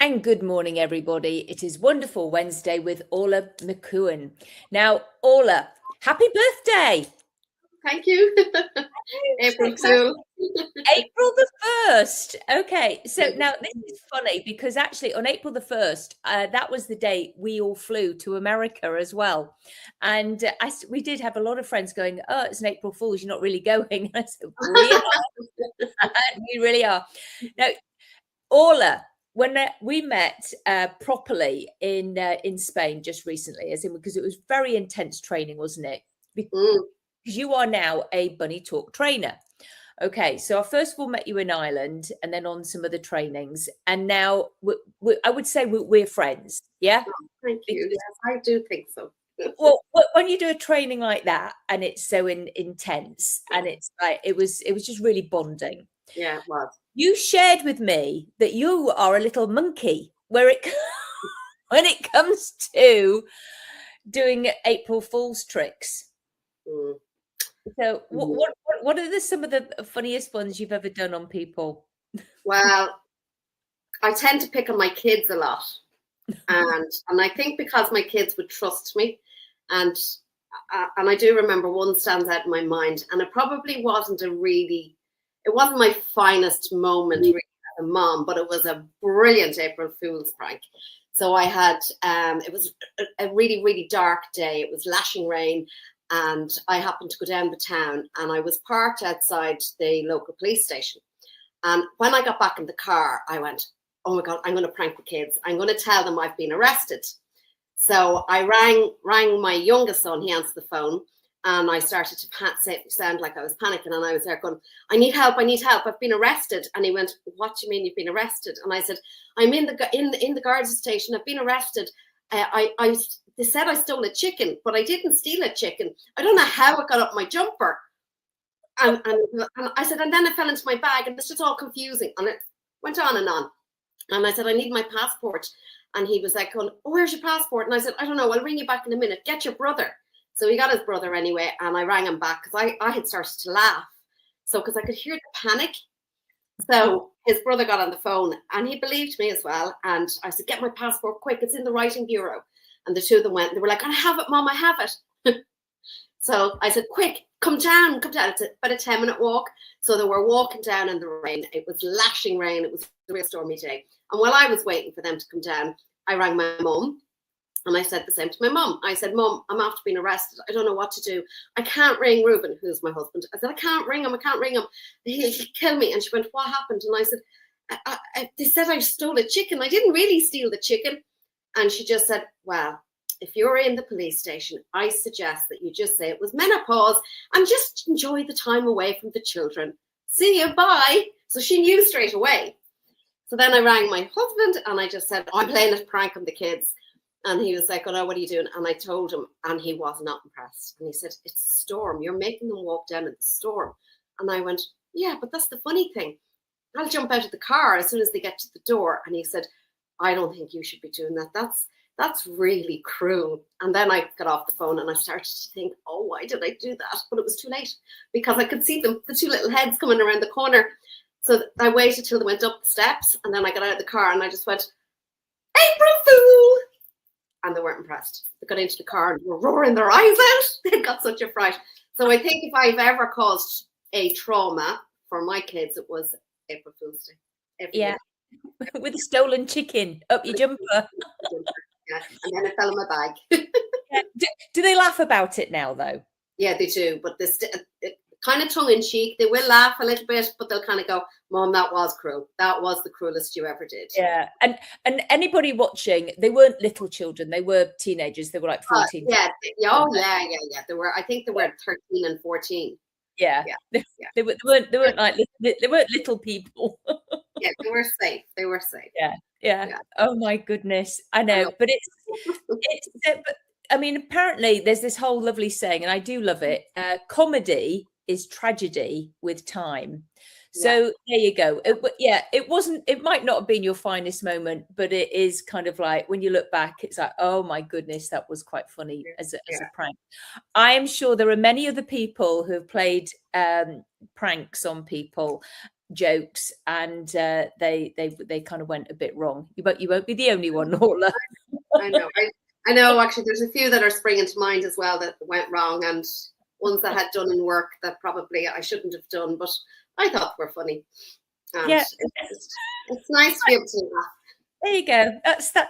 And good morning, everybody. It is Wonderful Wednesday with Orla McKeown. Now, Orla, happy birthday. Thank you. April Fool. April the 1st. Okay, so now this is funny because actually on April the 1st, that was the day we all flew to America as well. And we did have a lot of friends going, oh, it's an April Fool's, you're not really going. I said, we are. We really are. Now, Orla, when we met properly in Spain just recently, as in because it was very intense training, wasn't it? Because you are now a bunny talk trainer. Okay, so I first of all met you in Ireland and then on some other trainings. And now I would say we're friends. Yeah. Oh, thank you. Yes, I do think so. Well, when you do a training like that and it's so intense and it's like it was just really bonding. Yeah, it was. You shared with me that you are a little monkey when it comes to doing April Fool's tricks. So what are some of the funniest ones you've ever done on people? Well, I tend to pick on my kids a lot. And I think because my kids would trust me, and I do remember one stands out in my mind, and it probably wasn't it wasn't my finest moment really as a mom, but it was a brilliant April Fool's prank. So I had, it was a really, really dark day. It was lashing rain, and I happened to go down the town, and I was parked outside the local police station. And when I got back in the car, I went, oh my God, I'm going to prank the kids. I'm going to tell them I've been arrested. So I rang my youngest son. He answered the phone, and I started to sound like I was panicking. And I was there going, I need help. I've been arrested. And he went, what do you mean you've been arrested? And I said, I'm in the guards station. I've been arrested. They said I stole a chicken, but I didn't steal a chicken. I don't know how it got up my jumper. And I said, and then it fell into my bag, and it's just all confusing. And it went on. And I said, I need my passport. And he was like, oh, where's your passport? And I said, I don't know. I'll ring you back in a minute. Get your brother. So he got his brother anyway. And I rang him back because I had started to laugh. So because I could hear the panic. So his brother got on the phone and he believed me as well. And I said, get my passport quick. It's in the writing bureau. And the two of them went. They were like, I have it, Mom. I have it. So I said, quick, come down. It's about a 10-minute walk. So they were walking down in the rain. It was lashing rain. It was a real stormy day. And while I was waiting for them to come down, I rang my mum. And I said the same to my mum. I said, Mum, I'm after being arrested. I don't know what to do. I can't ring Reuben, who's my husband. I said, I can't ring him. He'll kill me. And she went, what happened? And I said, they said I stole a chicken. I didn't really steal the chicken. And she just said, well, if you're in the police station, I suggest that you just say it was menopause and just enjoy the time away from the children. See you, bye. So she knew straight away. So then I rang my husband and I just said, I'm playing a prank on the kids. And he was like, oh, no, what are you doing? And I told him, and he was not impressed. And he said, it's a storm. You're making them walk down in the storm. And I went, yeah, but that's the funny thing. I'll jump out of the car as soon as they get to the door. And he said, I don't think you should be doing that. That's really cruel. And then I got off the phone and I started to think, oh, why did I do that? But it was too late because I could see them, the two little heads coming around the corner. So I waited till they went up the steps and then I got out of the car and I just went, April Fool! And they weren't impressed. They got into the car and were roaring their eyes out. They got such a fright. So I think if I've ever caused a trauma for my kids, it was April Fool's Day. Yeah. With a stolen chicken up your jumper. Yeah. And then it fell in my bag. Yeah. Do they laugh about it now, though? Yeah, they do. But this kind of tongue in cheek. They will laugh a little bit, but they'll kind of go, Mom, that was cruel. That was the cruelest you ever did. Yeah. And anybody watching, they weren't little children. They were teenagers. They were like 14. Yeah. They were, I think they were 13 and 14. Yeah. They weren't like they weren't little people. Yeah, they were safe. Yeah. Oh my goodness, I know. But but I mean, apparently there's this whole lovely saying, and I do love it. Comedy is tragedy with time. So there you go. It might not have been your finest moment, but it is kind of like when you look back, it's like, oh my goodness, that was quite funny as a prank. I am sure there are many other people who have played pranks on people. jokes, and they kind of went a bit wrong. You won't be the only one, Orla. I know. I know. Actually, there's a few that are springing to mind as well that went wrong, and ones that had done in work that probably I shouldn't have done, but I thought were funny. And Yeah, it's nice to be able to laugh. there you go.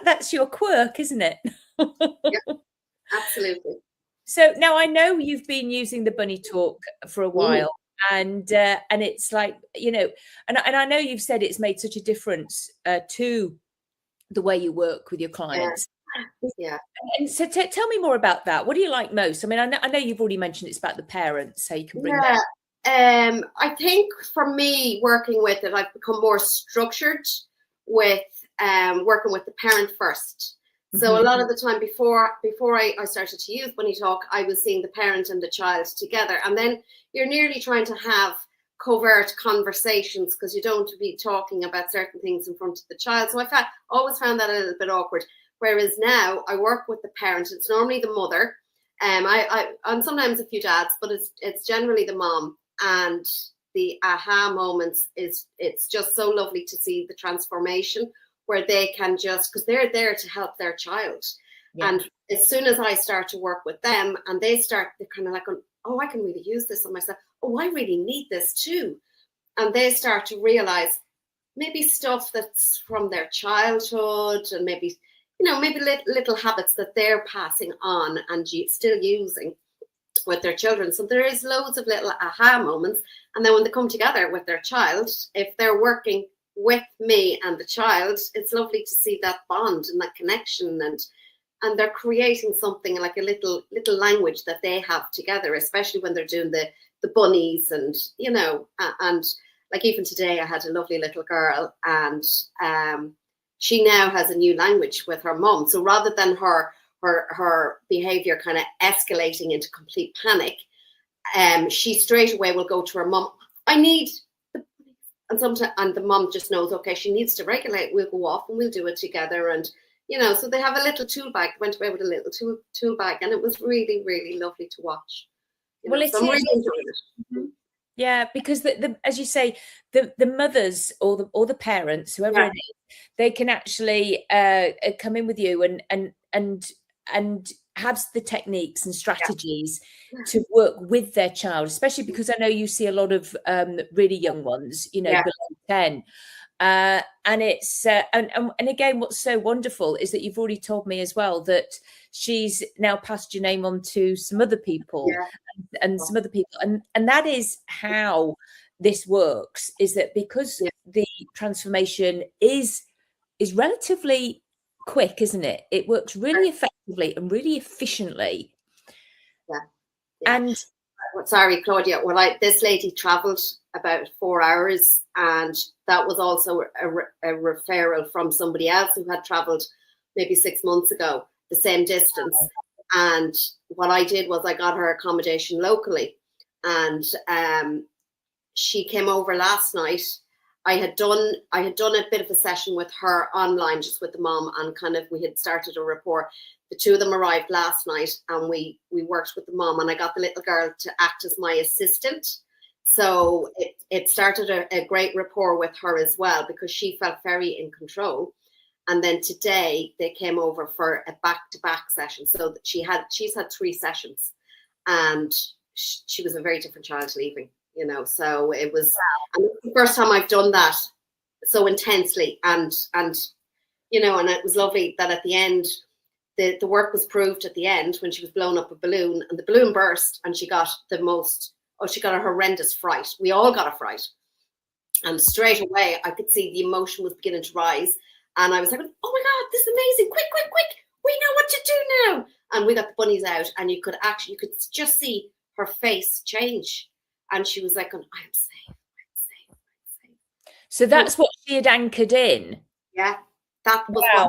That's your quirk, isn't it? Yeah, absolutely. So now I know you've been using the bunny talk for a while, and it's like, and I know you've said it's made such a difference to the way you work with your clients. Yeah. And so tell me more about that. What do you like most? I mean, I know you've already mentioned it's about the parents, so you can bring that. I think for me, working with it, I've become more structured with working with the parent first. So a lot of the time before I started to use Bunny Talk, I was seeing the parent and the child together. And then you're nearly trying to have covert conversations because you don't want to be talking about certain things in front of the child. So I always found that a little bit awkward. Whereas now I work with the parent. It's normally the mother. And sometimes a few dads, but it's generally the mom. And the aha moments it's just so lovely to see the transformation where they can because they're there to help their child. Yeah. And as soon as I start to work with them and they're kind of like, oh, I can really use this on myself. Oh, I really need this too. And they start to realize maybe stuff that's from their childhood and maybe little habits that they're passing on and still using with their children. So there is loads of little aha moments. And then when they come together with their child, if they're working with me and the child, it's lovely to see that bond and that connection, and they're creating something like a little language that they have together, especially when they're doing the bunnies and and like even today I had a lovely little girl, and she now has a new language with her mom. So rather than her behavior kind of escalating into complete panic, she straight away will go to her mom. I need the, and the mom just knows, okay, she needs to regulate. We'll go off and we'll do it together. And so they have a little tool bag. Went away with a little tool bag, and it was really, really lovely to watch. So I'm really enjoying it. Mm-hmm. Yeah, because the as you say, the mothers or the parents, whoever it is, they can actually come in with you and have the techniques and strategies to work with their child, especially because I know you see a lot of really young ones, below 10. And it's and again, what's so wonderful is that you've already told me as well that she's now passed your name on to some other people and some other people, and that is how this works, is that because the transformation is relatively quick, isn't it? It works really effectively and really efficiently. And sorry, Claudia, this lady traveled about 4 hours, and that was also a referral from somebody else who had traveled maybe 6 months ago, the same distance. And what I did was I got her accommodation locally, and she came over last night. I had done a bit of a session with her online, just with the mom, and kind of we had started a rapport. The two of them arrived last night, and we worked with the mom, and I got the little girl to act as my assistant. So it started a great rapport with her as well, because she felt very in control. And then today they came over for a back-to-back session. So she's had 3 sessions, and she was a very different child leaving, so it was the first time I've done that so intensely. And it was lovely that at the end, the work was proved at the end when she was blowing up a balloon, and the balloon burst, and she got she got a horrendous fright. We all got a fright. And straight away, I could see the emotion was beginning to rise. And I was like, oh my God, this is amazing. Quick, quick, quick. We know what to do now. And we got the bunnies out, and you could just see her face change. And she was like, I'm safe, I'm safe, I'm safe. So that's what she had anchored in. Yeah, that was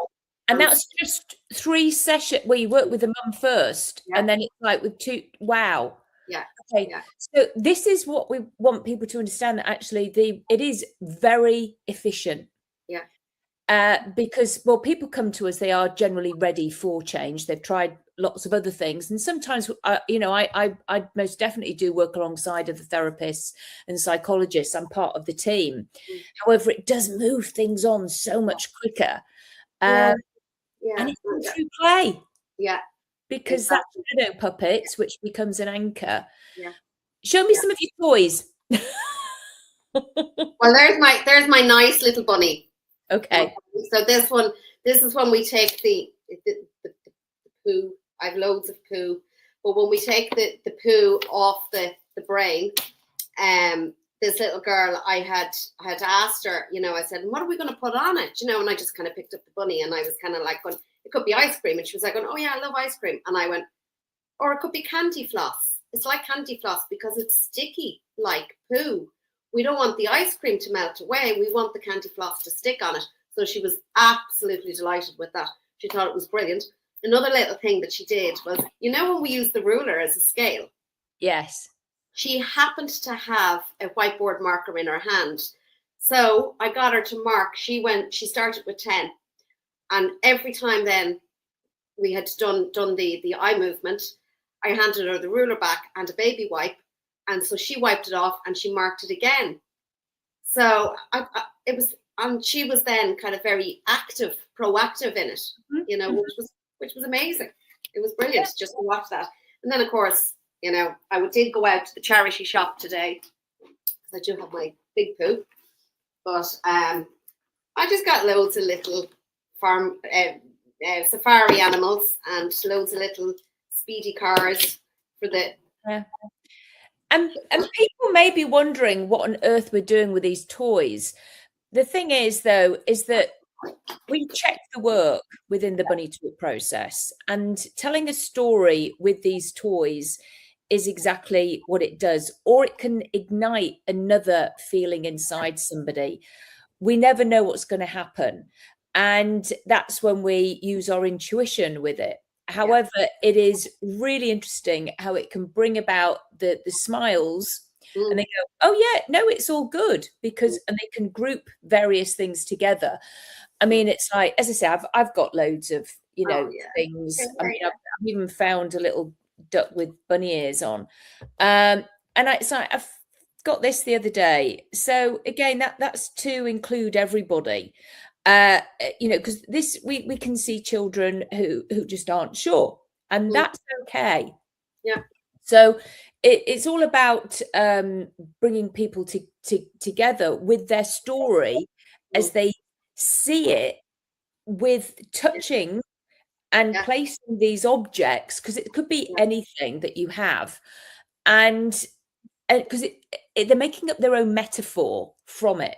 and that's just 3 sessions where you work with the mum first, and then it's like with 2. Wow. Yeah. Okay. Yeah. So this is what we want people to understand, that actually it is very efficient. Yeah. Because people come to us, they are generally ready for change. They've tried lots of other things. And sometimes, I most definitely do work alongside of the therapists and psychologists. I'm part of the team. However, it does move things on so much quicker. Yeah. And it's all through play. Yeah. Because that's shadow puppets, which becomes an anchor. Yeah. Show me some of your toys. Well, there's my nice little bunny. Okay. So this is when we take the poo. I have loads of poo, but when we take the poo off the brain, this little girl, I had asked her, I said, what are we going to put on it? And I just kind of picked up the bunny, and I was kind of like going, it could be ice cream. And she was like, oh yeah, I love ice cream. And I went, or it could be candy floss. It's like candy floss because it's sticky like poo. We don't want the ice cream to melt away. We want the candy floss to stick on it. So she was absolutely delighted with that. She thought it was brilliant. Another little thing that she did was, when we use the ruler as a scale? Yes. She happened to have a whiteboard marker in her hand. So I got her to mark. She started with 10. And every time then we had done the eye movement, I handed her the ruler back and a baby wipe. And so she wiped it off and she marked it again. So and she was then kind of very proactive in it, which was amazing. It was brilliant just to watch that. And then, of course, I did go out to the charity shop today because I do have my big poo. But I just got loads of little farm safari animals and loads of little speedy cars for the. Yeah. And people may be wondering what on earth we're doing with these toys. The thing is, though, is that we check the work within the bunny talk process, and telling a story with these toys is exactly what it does, or it can ignite another feeling inside somebody. We never know what's going to happen. And that's when we use our intuition with it. However, it is really interesting how it can bring about the smiles, and they go, oh yeah, no, it's all good, and they can group various things together. I mean, it's like, as I say, I've got loads of, things. I mean, I've even found a little duck with bunny ears on. And it's like, I've got this the other day. So again, that's to include everybody. Because this we can see children who just aren't sure, and that's okay. Yeah. So it's all about bringing people together with their story as they see it, with touching and placing these objects, because it could be anything that you have, and because they're making up their own metaphor from it.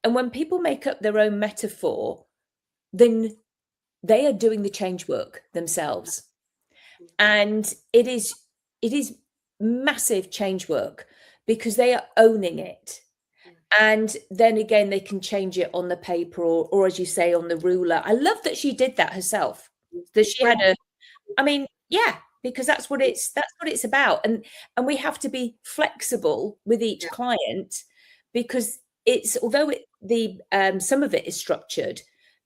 And when people make up their own metaphor, then they are doing the change work themselves. And it is massive change work, because they are owning it. And then again, they can change it on the paper, or as you say, on the ruler. I love that she did that herself. That she had because that's what it's about. And we have to be flexible with each client, because although some of it is structured,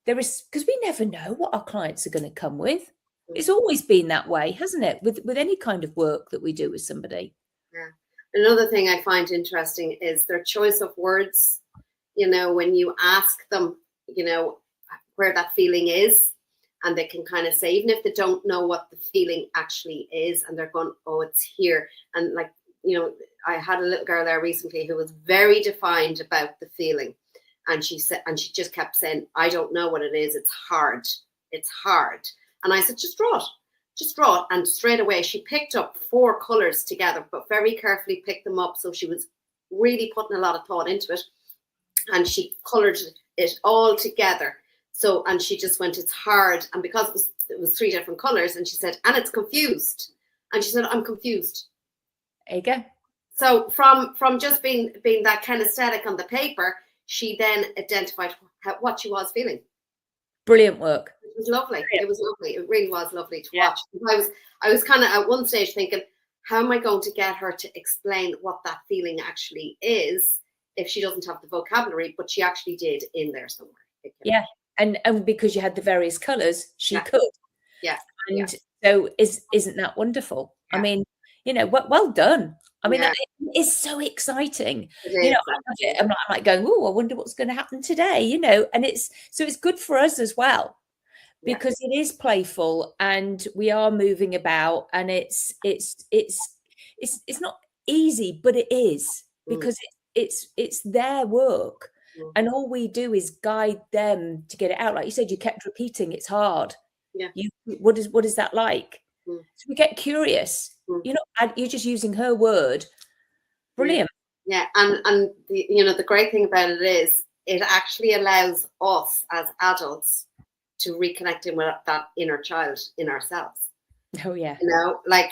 because we never know what our clients are going to come with. It's always been that way, hasn't it? With any kind of work that we do with somebody. Yeah. Another thing I find interesting is their choice of words. When you ask them, where that feeling is, and they can kind of say, even if they don't know what the feeling actually is, and they're going, oh, it's here. And like, I had a little girl there recently who was very defined about the feeling. And she just kept saying, I don't know what it is. It's hard. It's hard. And I said, just draw it. Just draw it. And straight away, she picked up 4 colors together, but very carefully picked them up. So she was really putting a lot of thought into it. And she colored it all together. So, and she just went, it's hard. And because it was 3 different colors, and she said, and it's confused. And she said, I'm confused. There you go. So from just being that kinesthetic on the paper, she then identified what she was feeling. Brilliant work. It was lovely. Brilliant. It was lovely. It really was lovely to watch. I was kind of at one stage thinking, how am I going to get her to explain what that feeling actually is if she doesn't have the vocabulary? But she actually did in there somewhere. Yeah. And because you had the various colors, she could. Yeah. And so isn't that wonderful? Yeah. I mean, well done. I mean, Yeah. that is so exciting. It is. I'm like going, oh, I wonder what's going to happen today, and it's good for us as well, because it is playful and we are moving about, and it's not easy, but it is, because it's their work, and all we do is guide them to get it out. Like you said, you kept repeating, it's hard. Yeah. What is that like? So we get curious. You're just using her word. Brilliant. Yeah, and the great thing about it is it actually allows us as adults to reconnect in with that inner child in ourselves. Oh yeah. Like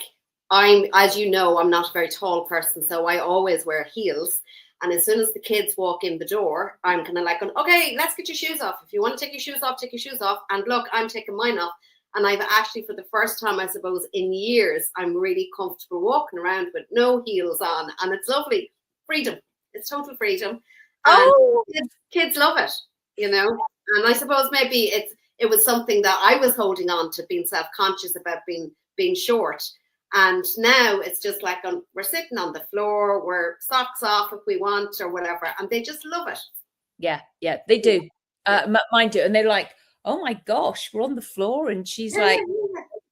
I'm not a very tall person, so I always wear heels. And as soon as the kids walk in the door, I'm kind of like, okay, let's get your shoes off. If you want to take your shoes off, take your shoes off. And look, I'm taking mine off. And I've actually, for the first time, I suppose, in years, I'm really comfortable walking around with no heels on. And it's lovely. Freedom. It's total freedom. And kids love it, And I suppose maybe it was something that I was holding on to, being self-conscious about being short. And now it's just like we're sitting on the floor, we're socks off if we want or whatever. And they just love it. Yeah, they do. Mine do. And they're like, oh my gosh, we're on the floor. And she's like,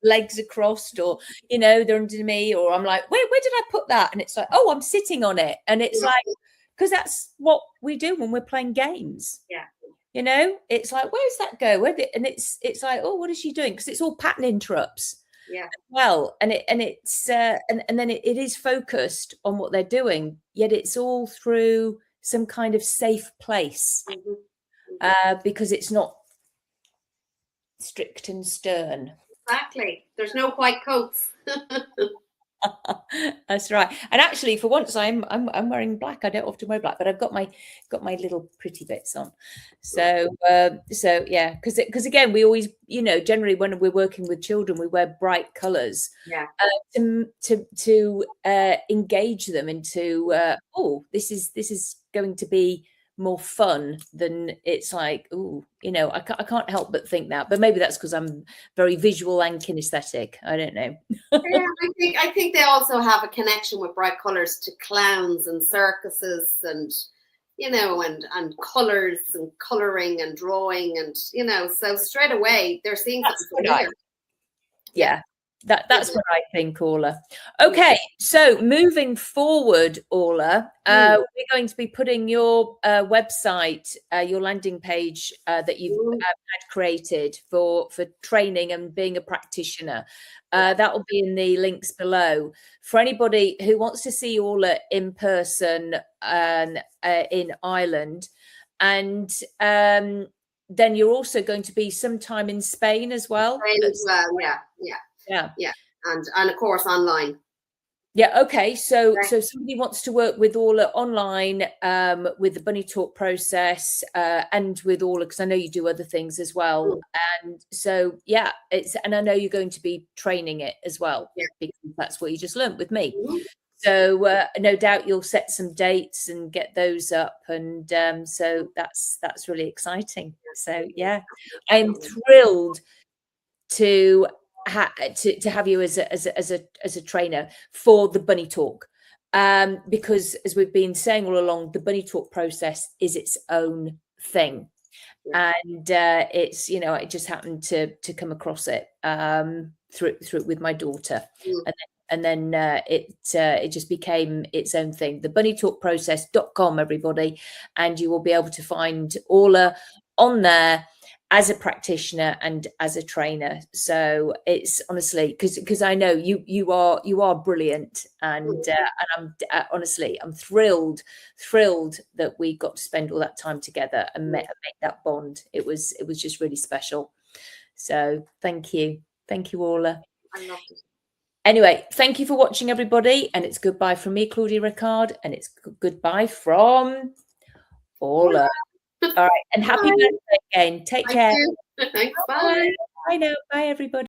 legs are crossed, or, they're under me. Or I'm like, where did I put that? And it's like, oh, I'm sitting on it. And it's like, because that's what we do when we're playing games. Yeah. It's like, where's that go? And it's like, oh, what is she doing? Because it's all pattern interrupts. Yeah. Well, and it's and then it is focused on what they're doing, yet it's all through some kind of safe place, because it's not strict and stern. Exactly. There's no white coats. That's right. And actually, for once, I'm wearing black. I don't often wear black, but I've got my little pretty bits on. So yeah, because again, we always, generally when we're working with children, we wear bright colours. Yeah. To engage them into this is going to be more fun than it's like, I can't help but think that, but maybe that's because I'm very visual and kinesthetic. I don't know. Yeah, I think they also have a connection with bright colors to clowns and circuses, and and colors and coloring and drawing, and so straight away they're seeing something familiar. Yeah. That's what I think, Orla. Okay, so moving forward, Orla, we're going to be putting your website, your landing page that you've had created for training and being a practitioner. That will be in the links below. For anybody who wants to see Orla in person in Ireland, and then you're also going to be sometime in Spain as well. Yeah. And of course online. Yeah. Okay. So somebody wants to work with Orla online, with the Bunny Talk process, and with Orla, because I know you do other things as well. And so and I know you're going to be training it as well, because that's what you just learned with me. So no doubt you'll set some dates and get those up, and so that's really exciting. So I'm thrilled to have you as a trainer for the Bunny Talk, because as we've been saying all along, the Bunny Talk process is its own thing, and it's I just happened to come across it through with my daughter, and then it just became its own thing. The bunnytalkprocess.com, everybody, and you will be able to find Orla on there as a practitioner and as a trainer. So it's honestly, because I know you are brilliant, and I'm honestly, I'm thrilled that we got to spend all that time together and make that bond. It was just really special. So thank you, Orla. I loved it. Anyway, thank you for watching, everybody, and it's goodbye from me, Claudia Ricard, and it's goodbye from Orla. All right, and happy birthday again. Take care. Thanks. Bye. Bye now. Bye, everybody.